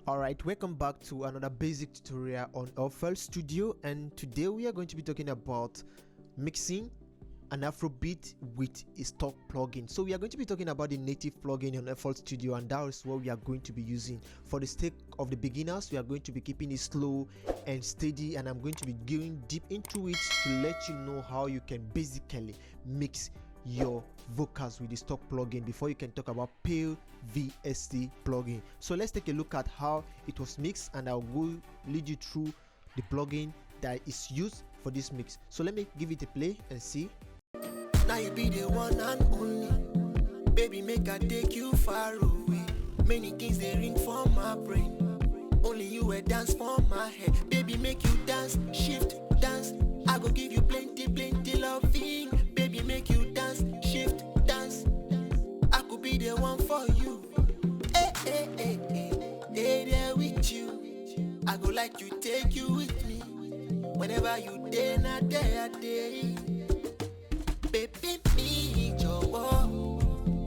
Alright, welcome back to another basic tutorial on FL Studio, and today we are going to be talking about mixing an Afrobeat with a stock plugin. So we are going to be talking about the native plugin on FL Studio, and that is what we are going to be using. For the sake of the beginners, we are going to be keeping it slow and steady, and I'm going to be going deep into it to let you know how you can basically mix your vocals with the stock plugin before you can talk about Pale VST plugin. So let's take a look at how it was mixed, and I'll go lead you through the plugin that is used for this mix. So let me give it a play and see. Now you be the one and only, baby, make I take you far away. Many things they ring for my brain, only you a dance for my head. Baby, make you dance, shift, dance, I go give you plenty loving. Baby, make you dance, shift, dance, I could be the one for you. Hey, hey, hey, hey, hey there with you, I go like you, take you with me. Whenever you day, not day, day. Baby, me, Joe,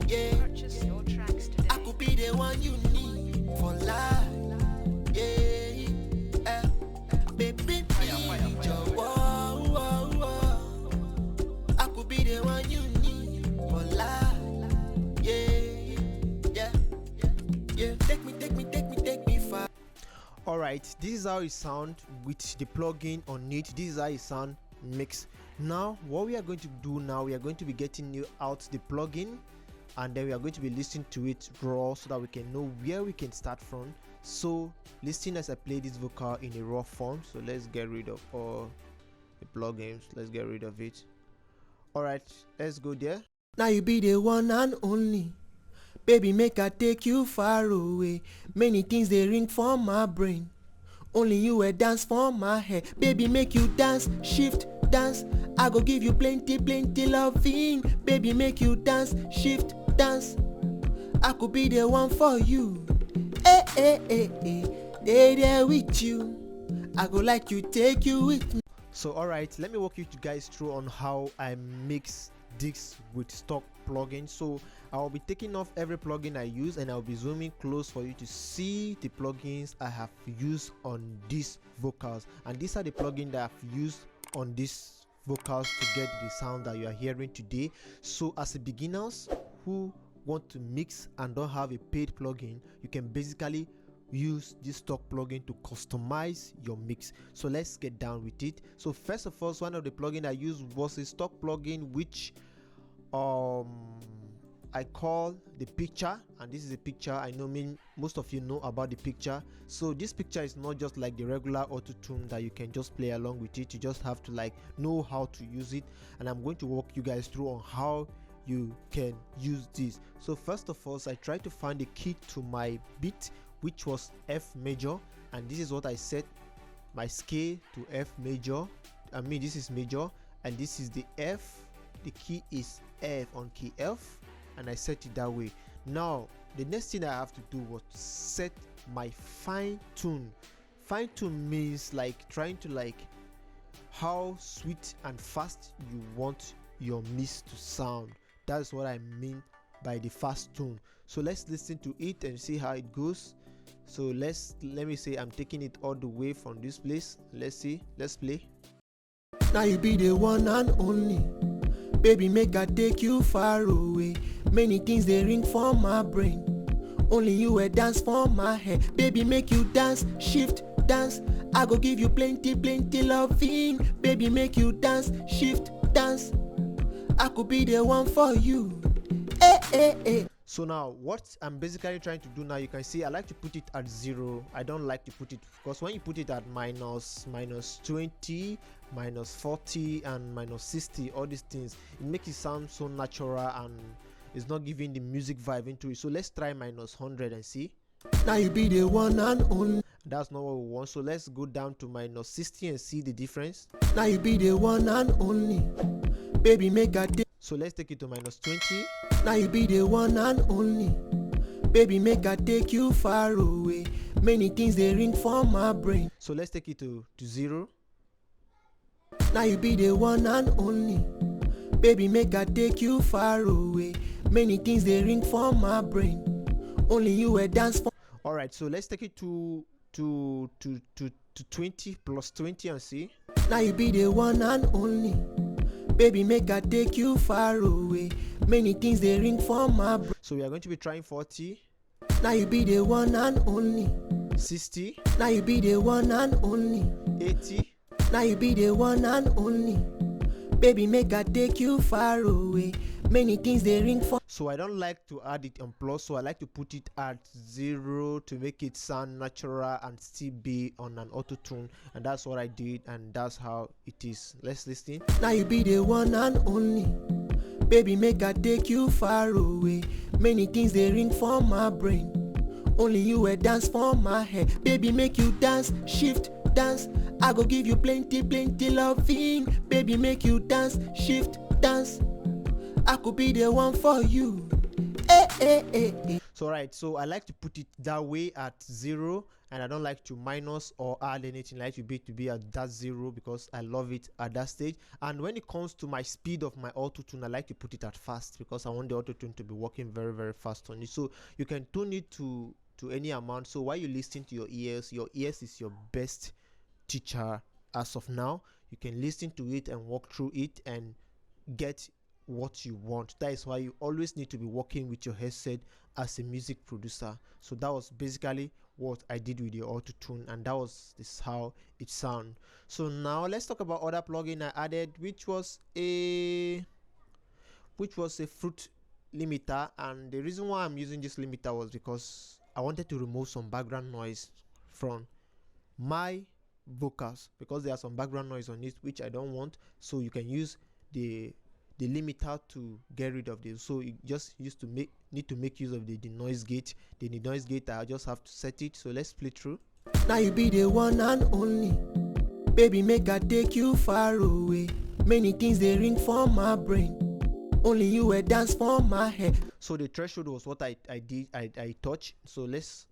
yeah. Purchase your tracks today. I could be the one you need for life, yeah. Baby, me, Joe, I could be the one you need for life, yeah. Take me far. Alright, this is how it sounds with the plugin on it. This is how it sounds mixed. Now what we are going to do now, we are going to be getting you out the plugin, and then we are going to be listening to it raw so that we can know where we can start from. So listen as I play this vocal in a raw form. So let's get rid of all the plugins, let's get rid of it. Alright, let's go there. Now you be the one and only, baby, make I take you far away. Many things they ring for my brain, only you a dance for my head. Baby, make you dance, shift, dance, I go give you plenty loving. Baby, make you dance, shift, dance, I could be the one for you. Hey, hey, hey, hey, there with you, I go like you, take you with me. So alright, let me walk you guys through on how I mix this with stock plugin. So I'll be taking off every plugin I use, and I'll be zooming close for you to see the plugins I have used on these vocals, and these are the plugins that I've used on these vocals to get the sound that you are hearing today. So as a beginners who want to mix and don't have a paid plugin, you can basically use this stock plugin to customize your mix. So let's get down with it. So first of all, one of the plugin I used was a stock plugin which I call the picture, and this is a picture. I know most of you know about the picture. So this picture is not just like the regular auto tune that you can just play along with it. You just have to like know how to use it, and I'm going to walk you guys through on how you can use this. So first of all, I tried to find the key to my beat, which was F major, and this is what I set my scale to F major. This is major, and this is the F. The key is F on key F, and I set it that way. Now the next thing I have to do was set my fine tune. Fine tune means like trying to like how sweet and fast you want your mix to sound. That's what I mean by the fast tune. So let's listen to it and see how it goes. So let me say I'm taking it all the way from this place. Let's see, let's play. Now you be the one and only, baby, make I take you far away. Many things they ring for my brain, only you a dance for my head. Baby, make you dance, shift, dance, I go give you plenty loving. Baby, make you dance, shift, dance, I could be the one for you. Hey, hey, hey. So now what I'm basically trying to do now, you can see I like to put it at 0. I don't like to put it, because when you put it at minus 20, minus 40 and minus 60, all these things, it makes it sound so natural and it's not giving the music vibe into it. So let's try minus 100 and see. Now you be the one and only, that's not what we want. So let's go down to minus 60 and see the difference. now you be the one and only, baby, make I take. So let's take it to minus 20. Now you be the one and only, baby, make I take you far away. Many things they ring for my brain. So let's take it to 0. Now you be the one and only, baby, make I take you far away. Many things they ring for my brain, only you a dance for. All right, so let's take it to 20 plus 20 and see. Now you be the one and only. Baby, make I take you far away. Many things they ring for my brain. So we are going to be trying 40. Now you be the one and only. 60. Now you be the one and only. 80. Now you be the one and only. Baby, make I take you far away. Many things they ring for. So I don't like to add it on plus, so I like to put it at 0 to make it sound natural and still be on an auto tune, and that's what I did, and that's how it is. Let's listen. Now you be the one and only. Baby, make I take you far away. Many things they ring for my brain. Only you will dance for my head. Baby, make you dance, shift, dance. I go give you plenty loving. Baby, make you dance, shift, dance. I could be the one for you. So right, so I like to put it that way at 0, and I don't like to minus or add anything. I like to be at that 0 because I love it at that stage. And when it comes to my speed of my auto tune, I like to put it at fast because I want the auto tune to be working very fast on it. So you can tune it to any amount. So while you listen to your ears is your best teacher as of now. You can listen to it and walk through it and get what you want. That is why you always need to be working with your headset as a music producer. So that was basically what I did with the auto tune, and this how it sound. So now let's talk about other plugin I added, which was a fruit limiter. And the reason why I'm using this limiter was because I wanted to remove some background noise from my vocals, because there are some background noise on it which I don't want. So you can use the limiter to get rid of this. So you just need to make use of the noise gate. The noise gate, I just have to set it. So let's play through. Now you be the one and only. Baby, make I take you far away. Many things they ring for my brain. Only you will dance for my head. So the threshold was what I did. I touched. So let's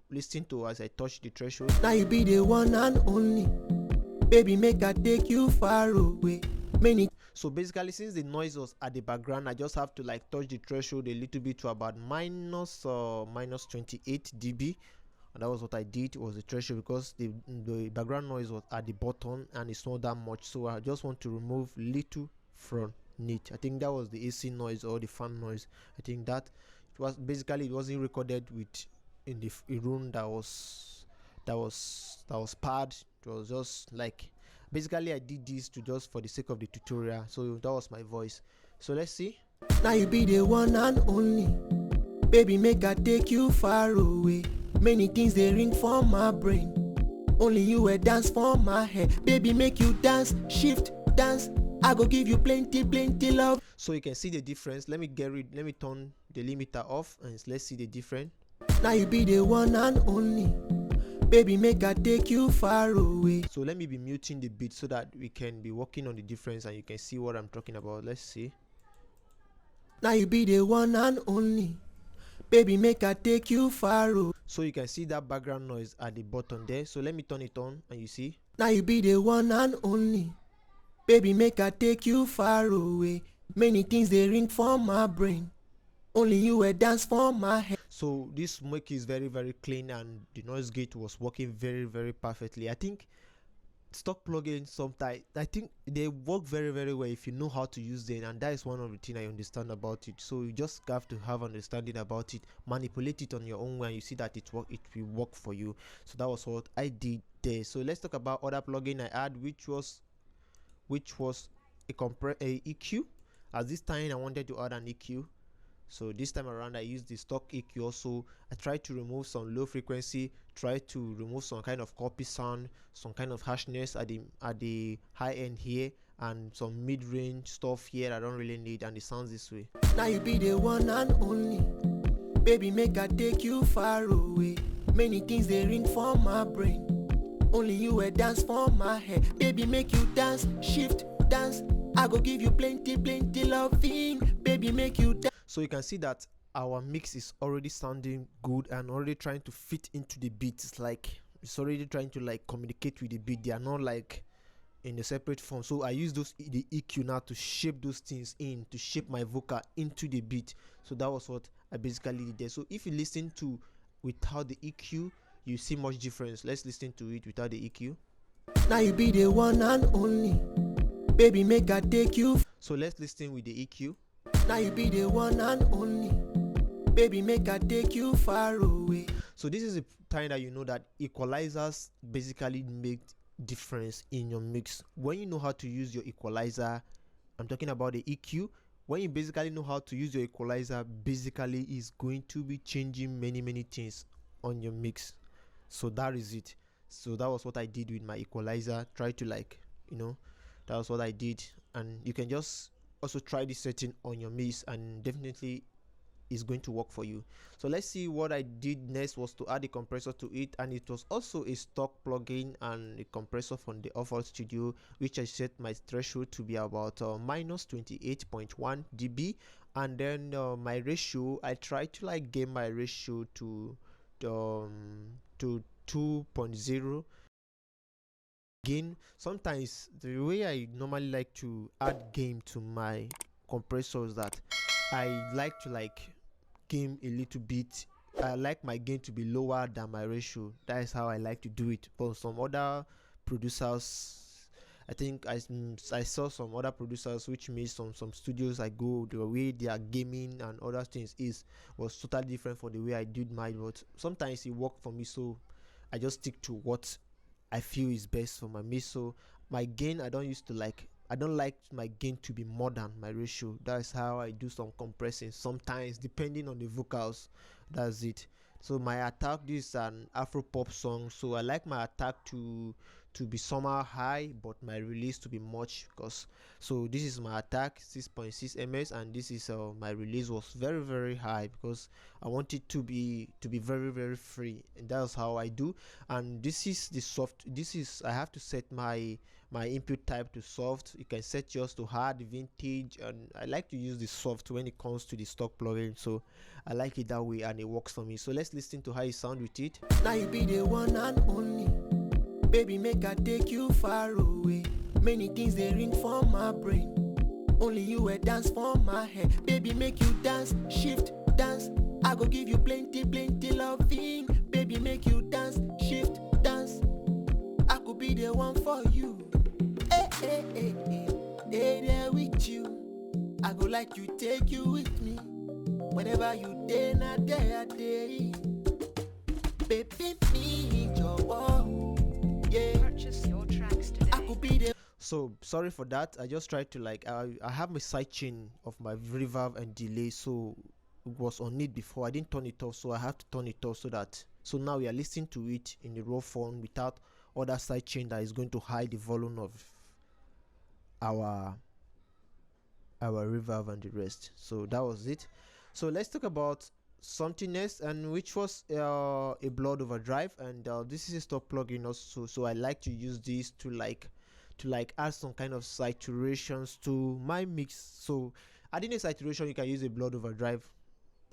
listen to as I touch the threshold. Now you be the one and only. Baby, make I take you far away. So basically, since the noise was at the background, I just have to like touch the threshold a little bit to about minus 28 dB, and that was what I did. Was the threshold, because the background noise was at the bottom and it's not that much. So I just want to remove little from it. I think that was the AC noise or the fan noise. I think that it was basically, it wasn't recorded in the room that was pad. It was just like, basically I did this just for the sake of the tutorial. So that was my voice. So let's see. Now you be the one and only. Baby, make I take you far away. Many things they ring for my brain. Only you will dance for my head. Baby, make you dance, shift, dance. I go give you plenty love. So you can see the difference. Let me turn the limiter off and let's see the difference. Now you be the one and only. Baby, make I take you far away. So let me be muting the beat so that we can be working on the difference and you can see what I'm talking about. Let's see. Now you be the one and only. Baby, make I take you far away. So you can see that background noise at the bottom there. So let me turn it on and you see. Now you be the one and only. Baby, make I take you far away. Many things they ring for my brain. Only you will dance for my head. So this mic is very clean, and the noise gate was working very perfectly. I think stock plugins sometimes, I think they work very well if you know how to use them, and that is one of the things I understand about it. So you just have to have understanding about it, manipulate it on your own way, and you see that it will work for you. So that was what I did there. So let's talk about other plugin I had, which was a EQ. As this time I wanted to add an EQ. So this time around I used the stock EQ also. I tried to remove some low frequency, tried to remove some kind of copy sound, some kind of harshness at the high end here, and some mid-range stuff here I don't really need, and it sounds this way. Now you be the one and only. Baby, make I take you far away. Many things they ring for my brain. Only you will dance for my head. Baby, make you dance, shift, dance. I go give you plenty loving. Baby, make you dance. So you can see that our mix is already sounding good and already trying to fit into the beat. It's already trying to like communicate with the beat. They are not like in a separate form. So I use the EQ now to shape those things in, to shape my vocal into the beat. So that was what I basically did there. So if you listen to without the EQ, you see much difference. Let's listen to it without the EQ. Now you be the one and only. Baby, make I take you. So let's listen with the EQ. Now you be the one and only. Baby, make I take you far away. So this is a time that you know that equalizers basically make difference in your mix. When you know how to use your equalizer, I'm talking about the EQ. When you basically know how to use your equalizer, basically is going to be changing many things on your mix. So that is it. So that was what I did with my equalizer. Try to that was what I did, and you can just also try this setting on your mix, and definitely is going to work for you. So let's see what I did next was to add a compressor to it, and it was also a stock plugin and a compressor from the FL Studio, which I set my threshold to be about minus 28.1 dB, and then my ratio, I tried to like gain my ratio to 2.0. Gain, sometimes the way I normally like to add gain to my compressor is that I like to gain a little bit. I like my gain to be lower than my ratio. That is how I like to do it. But some other producers, I think I saw some other producers, which means some studios I go, the way they are gaming and other things was totally different from the way I did mine. But sometimes it worked for me, so I just stick to what I feel is best for my mix. So my gain, I don't like my gain to be more than my ratio. That's how I do some compressing sometimes, depending on the vocals. That's it. So my attack, this is an Afro pop song, so I like my attack to be somehow high, but my release to be much, because so this is my attack 6.6 ms, and this is my release was very high, because I want it to be very free, and that's how I do. And this is the soft. I have to set my input type to soft. You can set yours to hard, vintage, and I like to use the soft when it comes to the stock plugin, so I like it that way and it works for me. So let's listen to how you sound with it. Now you be the one and only. Baby, make I take you far away. Many things they ring for my brain. Only you will dance for my head. Baby, make you dance, shift, dance. I go give you plenty loving. Baby, make you dance, shift, dance. I could be the one for you. Hey, there with you. I go like you, take you with me. Whenever you day, not there, day. Baby, me, your wall. Yeah. Purchase your tracks today. I could be the. So sorry for that. I just tried to I have my sidechain of my reverb and delay, so it was on it before. I didn't turn it off, so I have to turn it off so now we are listening to it in the raw form without other sidechain that is going to hide the volume of our reverb and the rest. So that was it. So let's talk about something else, and which was a Blood Overdrive, and this is a stock plugin also, so I like to use this to add some kind of saturations to my mix. So adding a saturation, you can use a Blood Overdrive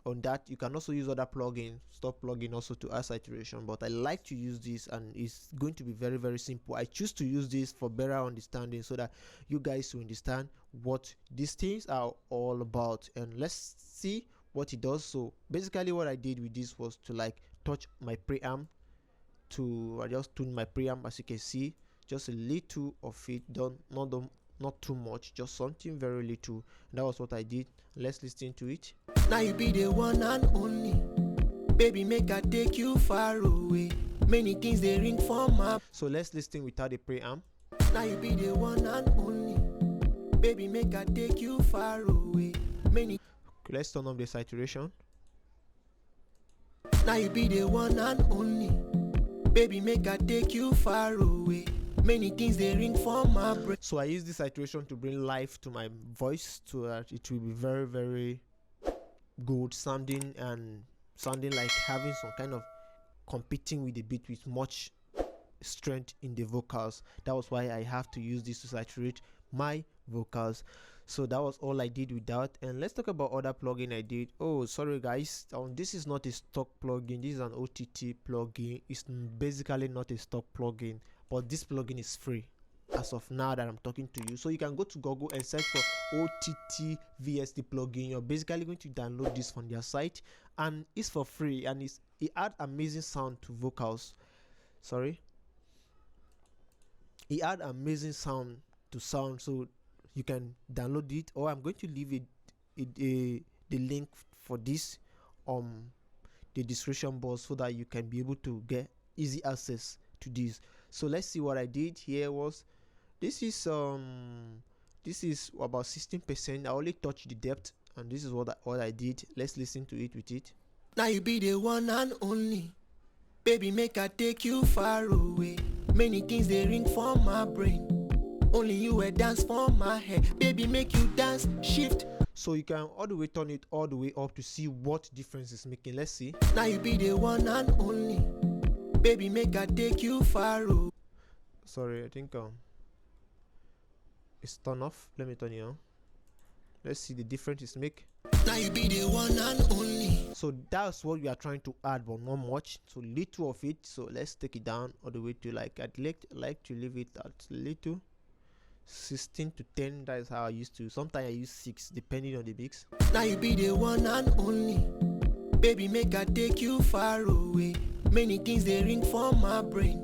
on that. You can also use other plugin, stock plugin also, to add saturation, but I like to use this, and it's going to be very simple. I choose to use this for better understanding, so that you guys will understand what these things are all about. And let's see what it does. So basically what I did with this was to touch my preamp, I just tuned my preamp, as you can see, just a little of it, not too much, just something very little. And that was what I did. Let's listen to it. Now you be the one and only. Baby, make I take you far away. Many things they ring for my. So let's listen without the preamp. Now you be the one and only. Baby, make I take you far away. Many. Let's turn on the saturation. Now you be the one and only. Baby, make I take you far away. Many things they ring for my brain. So I use this saturation to bring life to my voice, so that it will be very good sounding, and sounding like having some kind of competing with the beat with much strength in the vocals. That was why I have to use this to saturate my vocals. So that was all I did with that. And let's talk about other plugin I did. Oh, sorry guys, this is not a stock plugin, this is an OTT plugin. It's basically not a stock plugin, but this plugin is free. as of now that I'm talking to you. So you can go to Google and search for OTT VST plugin. You're basically going to download this from their site, and it's for free, and it adds amazing sound to vocals. It adds amazing sound to sound, so you can download it, or I'm going to leave the link for this the description box so that you can be able to get easy access to this. So let's see what I did here. This is about 16%. I only touched the depth, and this is what I did. Let's listen to it with it. Now you be the one and only. Baby, make I take you far away. Many things they ring for my brain. Only you a dance for my head. Baby, make you dance, shift. So you can all the way turn it all the way up to see what difference it's making. Let's see. Now you be the one and only. Baby, make I take you far away. Sorry, I think it's turned off. Let me turn it on. Let's see the difference it's make. Now you be the one and only. So that's what we are trying to add, but not much. So little of it. So let's take it down all the way to like I'd like to leave it at little 16 to 10. That is how I used to. Sometimes I use 6 depending on the mix. Now you be the one and only. Baby, make I take you far away. Many things they ring for my brain.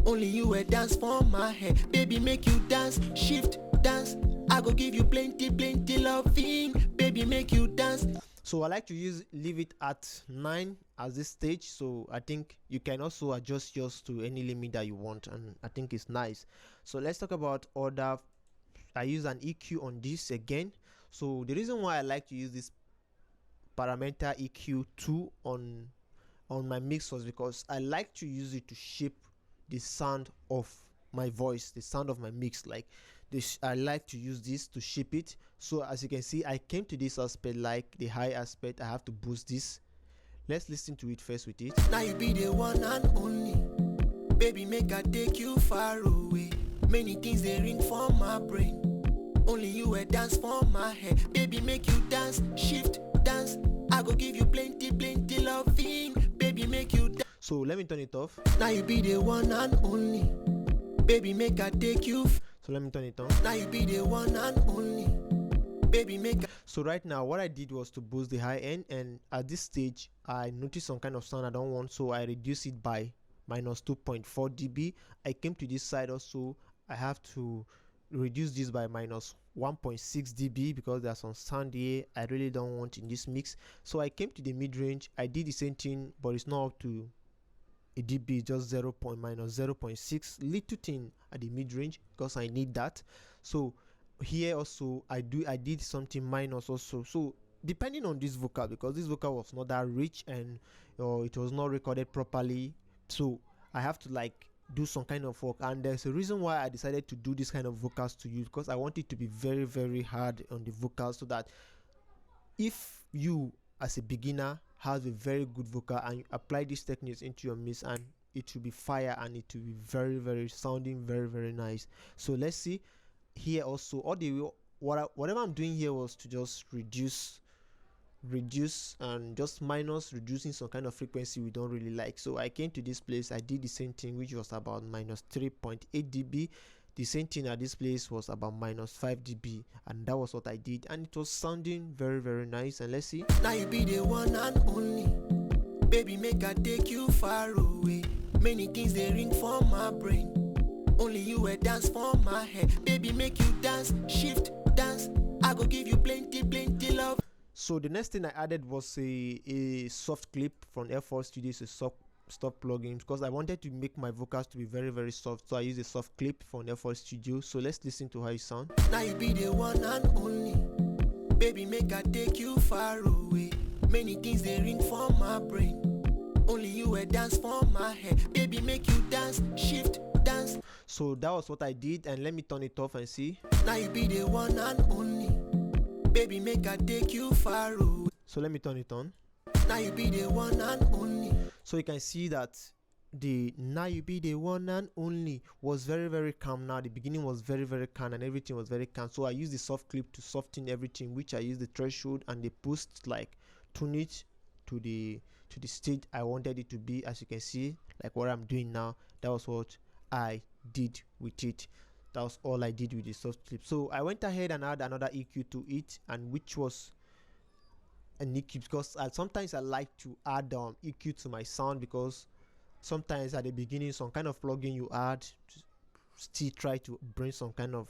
Only you a dance for my head. Baby, make you dance, shift, dance. I go give you plenty loving. Baby, make you dance. So I like to leave it at 9 at this stage. So I think you can also adjust yours to any limit that you want, and I think it's nice. So let's talk about other. I use an EQ on this again. So the reason why I like to use this Parameter EQ2 on my mix was because I like to use it to shape the sound of my voice, the sound of my mix. Like this, I like to use this to shape it. So as you can see, I came to this aspect, like the high aspect. I have to boost this. Let's listen to it first with it. Now you be the one and only. Baby, make I take you far away. Many things they ring for my brain. Only you a dance for my head. Baby, make you dance, shift, dance. I go give you plenty loving. Baby, make you dance. So let me turn it off. Now you be the one and only. Baby, make I take you. So let me turn it on. Now you be the one and only. Baby, make. So right now what I did was to boost the high end, and at this stage I noticed some kind of sound I don't want, so I reduced it by minus 2.4 dB. I came to this side also. I have to reduce this by minus 1.6 dB because there's some sound here I really don't want in this mix. So I came to the mid-range. I did the same thing, but it's not up to a dB, just minus 0.6, little thing at the mid-range because I need that. So here also I did something minus also. So depending on this vocal, because this vocal was not that rich and it was not recorded properly, so I have to like do some kind of work. And there's a reason why I decided to do this kind of vocals to you, because I want it to be very, very hard on the vocals, so that if you as a beginner have a very good vocal and you apply these techniques into your mix, and it will be fire and it will be very, very sounding very, very nice. So let's see here also. All the whatever I'm doing here was to just reduce and just minus reducing some kind of frequency we don't really like. So I came to this place, I did the same thing, which was about minus 3.8 dB. The same thing at this place was about minus 5 dB, and that was what I did, and it was sounding very, very nice. And let's see. Now you be the one and only. Baby, make I take you far away. Many things they ring for my brain. Only you a dance for my head. Baby, make you dance, shift, dance. I go give you plenty love. So the next thing I added was a soft clip from FL Studios, a soft plugin, because I wanted to make my vocals to be very, very soft. So I used a soft clip from FL Studio. So let's listen to how it sounds. Now you be the one and only. Baby, make I take you far away. Many things they ring for my brain. Only you a dance for my head. Baby, make you dance, shift, dance. So that was what I did, and let me turn it off and see. Now you be the one and only. Baby, make I take you far away. So let me turn it on. Now you be the one and only. So you can see that the "Now You Be the One and Only" was very, very calm. Now the beginning was very, very calm and everything was very calm. So I used the soft clip to soften everything, which I used the threshold and the boost, like tune it to the stage I wanted it to be. As you can see, like what I'm doing now, that was what I did with it. That was all I did with the soft clip. So I went ahead and add another EQ to it, and which was an EQ, because sometimes I like to add EQ to my sound, because sometimes at the beginning some kind of plugin you add still try to bring some kind of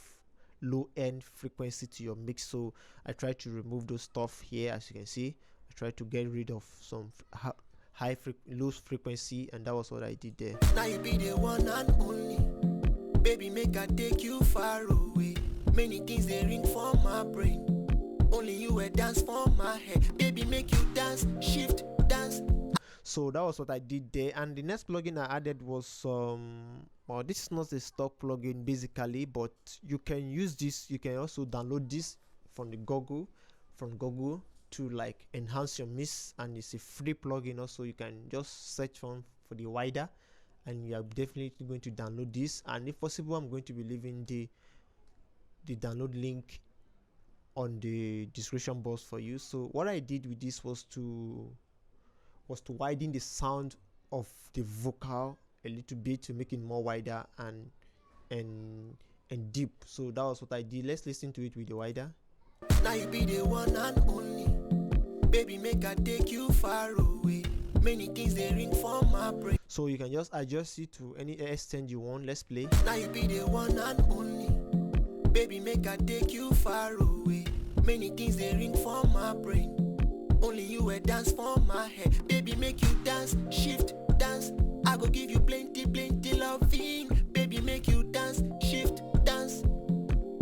low end frequency to your mix. So I try to remove those stuff here. As you can see, I try to get rid of some low frequency, and that was what I did there. Now you be the one and only. Baby, make I take you far away. Many things they ring for my brain. Only you will dance for my head. Baby, make you dance, shift, dance. So that was what I did there. And the next plugin I added was well, this is not a stock plugin basically, but you can use this. You can also download this from Google to like enhance your mix, and it's a free plugin. Also, you can just search for the wider, and you are definitely going to download this. And if possible, I'm going to be leaving the download link on the description box for you. So what I did with this was to widen the sound of the vocal a little bit, to make it more wider and deep. So that was what I did. Let's listen to it with the wider. Now you be the one and only. Baby, make I take you far away. Many things they ring for my brain. So you can just adjust it to any extent you want. Let's play. Now you be the one and only. Baby, make I take you far away. Many things they ring for my brain. Only you will dance for my head. Baby, make you dance, shift, dance. I go give you plenty loving. Baby, make you dance, shift, dance.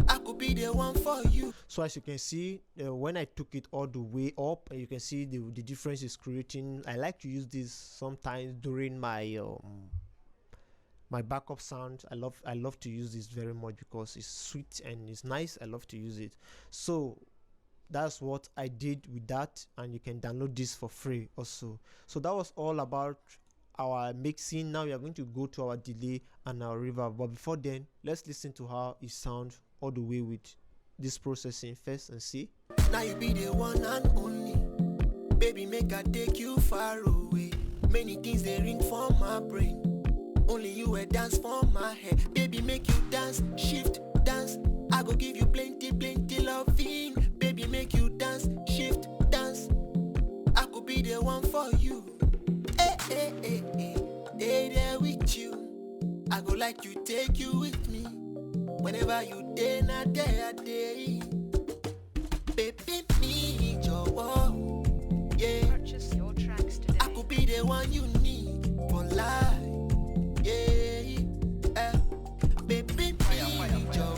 I could be the one for you. So as you can see, when I took it all the way up, you can see the difference is creating. I like to use this sometimes during my my backup sound. I love to use this very much because it's sweet and it's nice. I love to use it. So that's what I did with that, and you can download this for free also. So that was all about our mixing. Now we are going to go to our delay and our reverb, but before then, let's listen to how it sounds all the way with this processing first and see. Now you be the one and only. Baby, make I take you far away. Many things they ring for my brain. Only you will dance for my head. Baby, make you dance, shift, dance. I go give you plenty loving. Baby, make you dance, shift, dance. I could be the one for you. Hey, there with you. I go like to take you with me. Whenever you day, not there, day. Baby, me, your yeah. Purchase your tracks today. I could be the one you need for life. Yeah, baby, me, your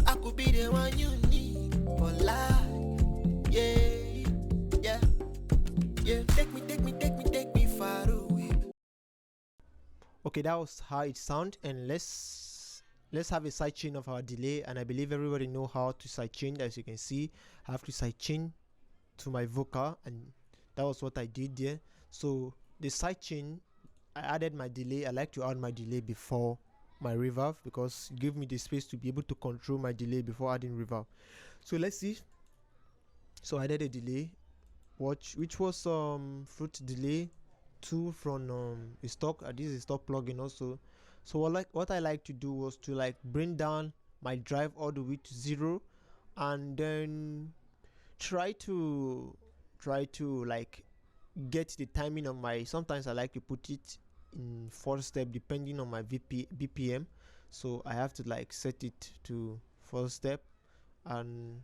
I could be the one you need for life. Yeah. Take me far away. Okay, that was how it sound, and let's have a sidechain of our delay. And I believe everybody know how to sidechain. As you can see, I have to sidechain to my vocal, and that was what I did there. So the sidechain, I added my delay. I like to add my delay before my reverb because it gives me the space to be able to control my delay before adding reverb. So let's see. So I added a delay which was Fruit Delay 2 from a stock. This is a stock plugin also. So what I like to do was to like bring down my drive all the way to 0, and then try to like get the timing of my, sometimes I like to put it in 4 step depending on my BPM. So I have to like set it to 4 step, and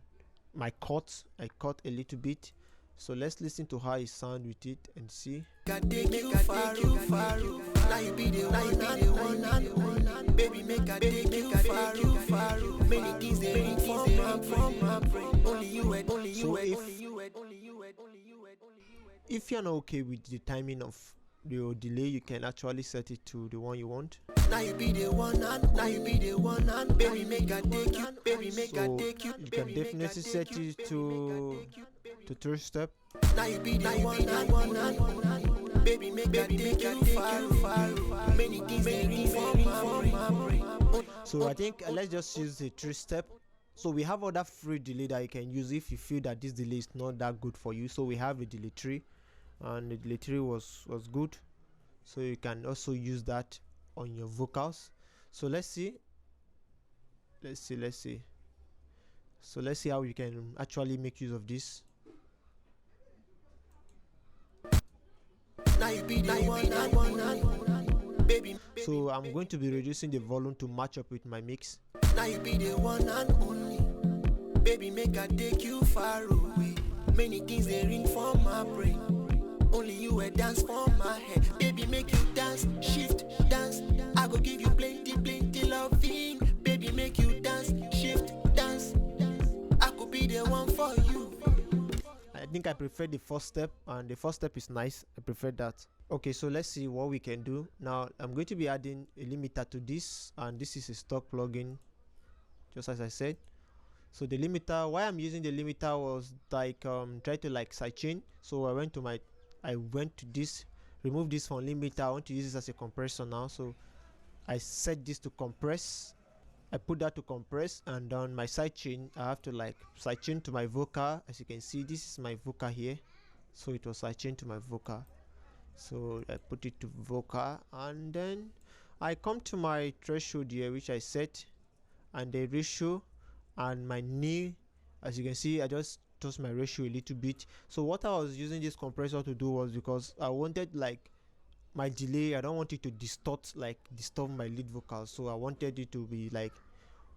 my cut, I cut a little bit. So let's listen to how it sound with it and see. Take you far. Now you be the one. Baby, make I take you far. Many things they ring from my brain. Only you. If you're not okay with the timing of your delay, you can actually set it to the one you want. Now you be the one and baby, make I take you. Baby, make I take you. You can definitely set it to 3 step. Now you be the one and baby, make I take you far. Many things they ring from my brain. So I think let's just use the 3 step. So we have other free delay that you can use if you feel that this delay is not that good for you. So we have the delay 3, and the delay 3 was good. So you can also use that on your vocals. So let's see. So let's see how you can actually make use of this. Now you be the one, baby. So I'm going to be reducing the volume to match up with my mix. Now you be the one and only, baby. Make I take you far away. Many things they ring for my brain. Only you a dance for my head, baby. Make you dance, shift, dance. I go give you plenty, plenty loving, baby. Make you dance, shift, dance. I could be the one for you. I think I prefer the first step, and the first step is nice. I prefer that. Okay, so let's see what we can do. Now I'm going to be adding a limiter to this, and this is a stock plugin, just as I said. So the limiter, why I'm using the limiter was like try to like sidechain. So I went to this, remove this from limiter. I want to use this as a compressor now, so I set this to compress. I put that to compress, and on my sidechain I have to like sidechain to my vocal. As you can see, this is my vocal here, so it was sidechain to my vocal. So I put it to vocal, and then I come to my threshold here, which I set, and the ratio and my knee. As you can see, I just toast my ratio a little bit. So what I was using this compressor to do was because I wanted like my delay, I don't want it to disturb my lead vocal, so I wanted it to be like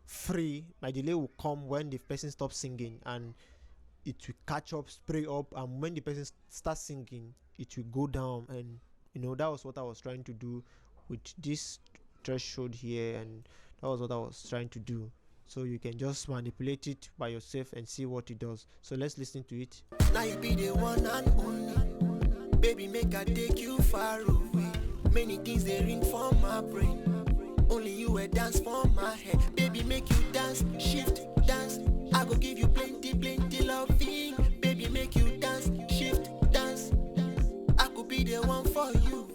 free. My delay will come when the person stops singing, and it will catch up, spray up, and when the person starts singing, it will go down. And you know, that was what I was trying to do with this threshold here, and that was what I was trying to do. So you can just manipulate it by yourself and see what it does. So let's listen to it. Now you be the one and only, baby. Make I take you far away. Many things they ring for my brain. Only you a dance for my head, baby. Make you dance, shift, dance. I go give you plenty, plenty loving, baby. Make you dance, shift, dance. I could be the one for you.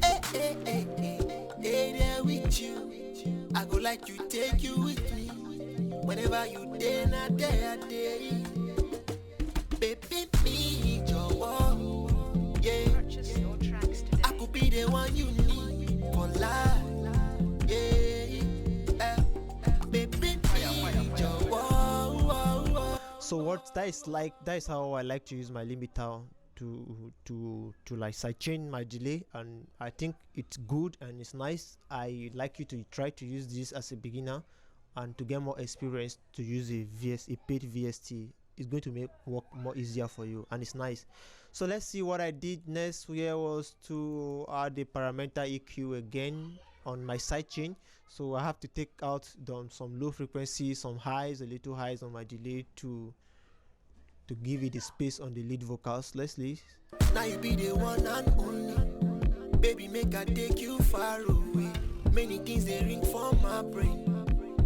Hey, hey, hey, hey, hey, there with you. I go like you, take you with me. Whenever you day, na day, a day. Baby, me, your wall. Yeah. Purchase your tracks today. I could be the one you need for life. Yeah. Baby, me, your wall. So what that is how I like to use my limiter to like sidechain my delay, and I think it's good and it's nice. I like you to try to use this as a beginner, and to get more experience to use a paid VST. It's going to make work more easier for you, and it's nice. So let's see what I did next. Here was to add the parameter EQ again on my sidechain. So I have to take out some low frequency, some highs, a little highs on my delay to give it the space on the lead vocals. Let's listen. Now you be the one and only, baby. Make I take you far away. Many things they ring for my brain.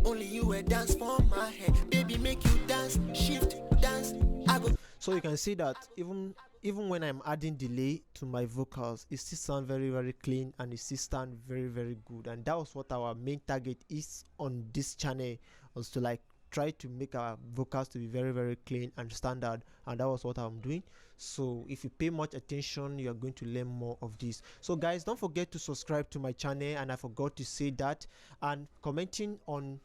Only you a dance for my head, baby. Make you dance, shift, dance. I go. So you can see that even when I'm adding delay to my vocals, it still sound very, very clean, and it still sound very, very good. And that was what our main target is on this channel, was to like try to make our vocals to be very, very clean and standard, and that was what I'm doing. So if you pay much attention, you're going to learn more of this. So guys, don't forget to subscribe to my channel, and I forgot to say that, and commenting on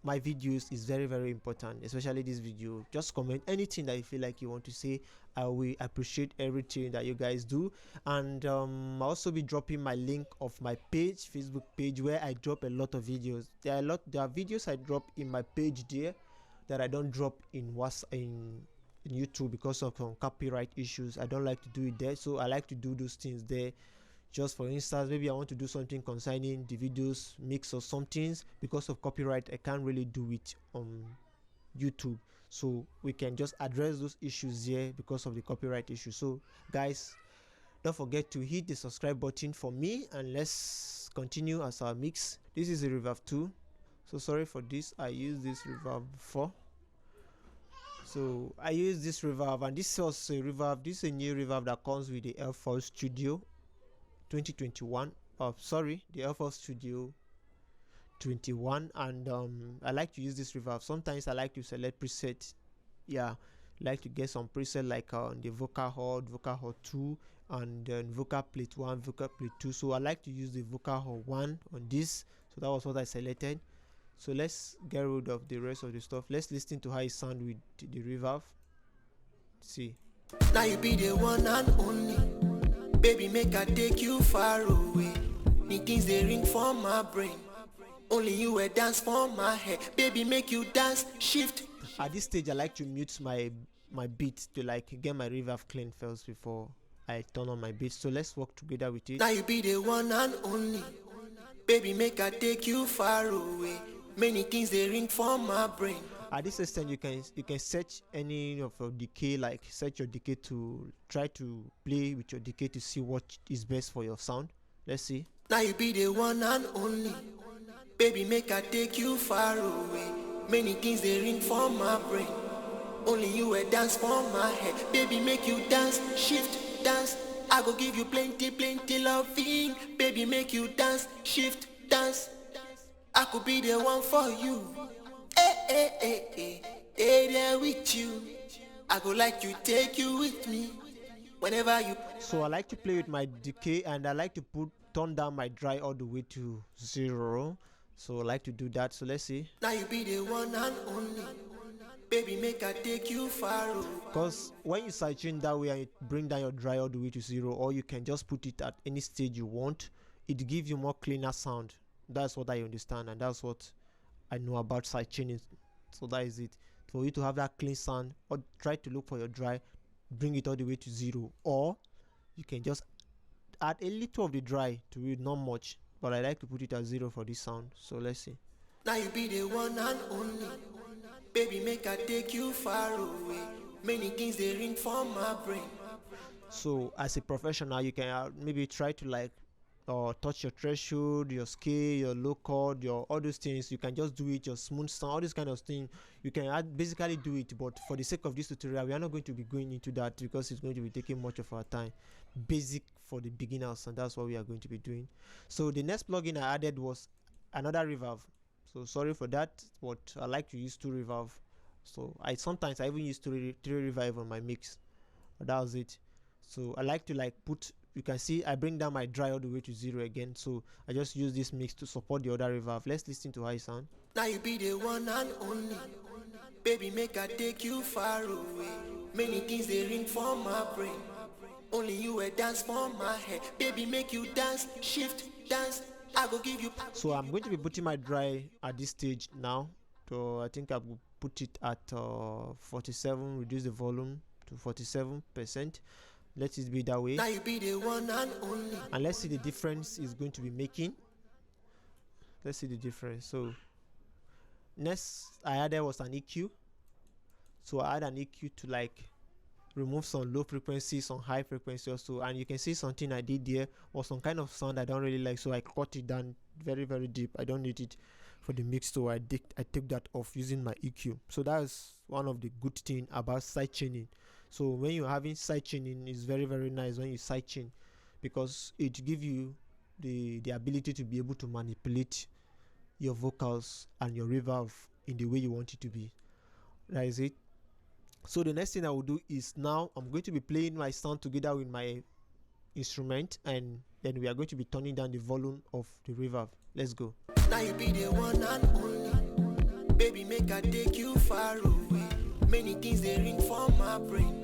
my videos is very, very important, especially this video. Just comment anything that you feel like you want to say. I will appreciate everything that you guys do. And I'll also be dropping my link of my page, Facebook page, where I drop a lot of videos. There are videos I drop in my page there that I don't drop in YouTube because of some copyright issues. I don't like to do it there, so I like to do those things there. Just for instance, maybe I want to do something concerning the videos mix or some things. Because of copyright, I can't really do it on YouTube, so we can just address those issues here because of the copyright issue. So guys, don't forget to hit the subscribe button for me, and let's continue as our mix. This is a Reverb 2, so sorry for this. I used this reverb before, so I use this reverb, and this is also a reverb. This is a new reverb that comes with the FL Studio 2021. The FL Studio 21. And I like to use this reverb. Sometimes I like to select preset. Yeah, like to get some preset like the vocal hall 2, and then vocal plate 1, vocal plate 2. So I like to use the vocal hall 1 on this, So that was what I selected. So let's get rid of the rest of the stuff. Let's listen to how it sound with the reverb. See. Now you be the one and only. Baby, make I take you far away. The things they ring for my brain. Only you will dance for my head. Baby, make you dance, shift. At this stage, I like to mute my beat to like get my reverb clean first before I turn on my beat. So let's work together with it. Now you be the one and only. Baby, make I take you far away. Many things they ring for my brain. At this extent, you can search any of your decay, like search your decay to try to play with your decay to see what is best for your sound. Let's see. Now you be the one and only. Baby, make I take you far away. Many things they ring for my brain. Only you will dance for my head. Baby, make you dance, shift, dance. I go give you plenty, plenty loving. Baby, make you dance, shift, dance. I could be the one for you. Hey, there with you. I go like to take you with me. Whenever you. So I like to play with my decay, and I like to turn down my dry all the way to 0. So I like to do that. So let's see. Now you be the one and only. Baby, make I take you far away. Because when you sidechain that way and you bring down your dry all the way to 0, or you can just put it at any stage you want, it gives you more cleaner sound. That's what I understand, and that's what I know about sidechaining. So that is it. For you to have that clean sound, or try to look for your dry, bring it all the way to 0, or you can just add a little of the dry to it, not much, but I like to put it at 0 for this sound. So let's see. Now you be the one and only. Baby, make I take you far away. Many things they ring for my brain. So as a professional, you can maybe try to like touch your threshold, your scale, your low chord, your all those things. You can just do it, your smooth sound, all this kind of thing. You can basically do it, but for the sake of this tutorial, we are not going to be going into that because it's going to be taking much of our time. Basic for the beginners, and that's what we are going to be doing. So the next plugin I added was another reverb. So sorry for that, but I like to use 2 reverb. So sometimes I even use 3 reverb on my mix. But that was it. So I like to like put, you can see I bring down my dry all the way to 0 again. So I just use this mix to support the other reverb. Let's listen to how it sound. Now you be the one and only. Baby, make I take you far away. Many things they ring for my brain. Only you will dance for my head. Baby, make you dance, shift, dance. I go give you. So I'm going to be putting my dry at this stage now. So I think I will put it at 47, reduce the volume to 47%. Let it be that way. Now you be the one and only. And let's see the difference it's going to be making. Let's see the difference. So next I added was an EQ. So I add an EQ to like remove some low frequency, some high frequency also, and you can see something I did there was some kind of sound I don't really like, so I cut it down very deep. I don't need it for the mix, so I took that off using my EQ. So that's one of the good thing about sidechaining. So when you're having sidechaining, it's very nice when you sidechain, because it gives you the ability to be able to manipulate your vocals and your reverb in the way you want it to be. That is it. So the next thing I will do is now I'm going to be playing my sound together with my instrument, and then we are going to be turning down the volume of the reverb. Let's go. Now you be the one and only. Baby, make I take you far away. Many things they ring for my brain.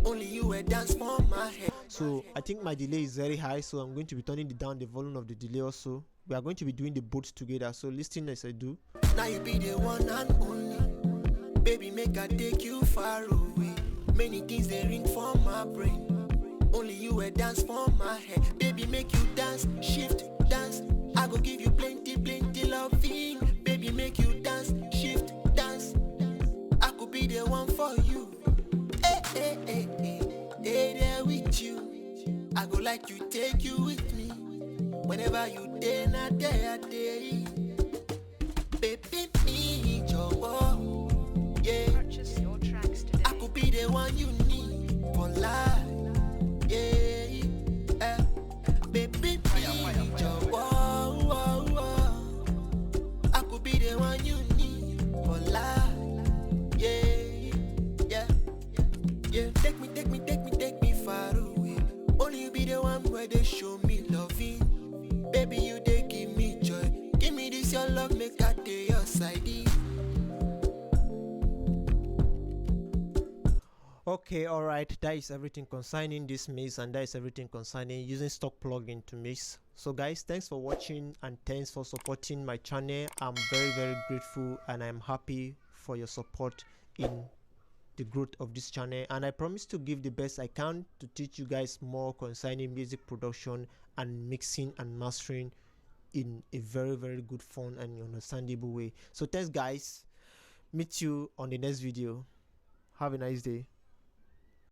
Only you will dance for my head. So I think my delay is very high, so I'm going to be turning down the volume of the delay also. We are going to be doing the both together, so listen as I do. Now you be the one and only. Baby, make I take you far away. Many things they ring for my brain. Only you will dance for my head. Baby, make you dance, shift, dance. I go give you plenty loving. Baby, make you dance, shift, dance. I could be the one for you. Hey, there with you. I go like to take you with me. Whenever you day, not day. Baby, me your wall. Yeah, purchase your tracks today. I could be the one you need for life. Yeah, baby, be your wall. I could be the one you need for life. Yeah. Take me far away. Only you be the one where they show me loving. Baby, you they give me joy. Give me this your love make I day your side. Okay, all right, that is everything concerning this mix, and that is everything concerning using stock plugin to mix. So guys, thanks for watching and thanks for supporting my channel. I'm very grateful and I'm happy for your support in the growth of this channel, and I promise to give the best I can to teach you guys more concerning music production and mixing and mastering in a very good, fun and understandable way. So thanks guys, meet you on the next video. Have a nice day.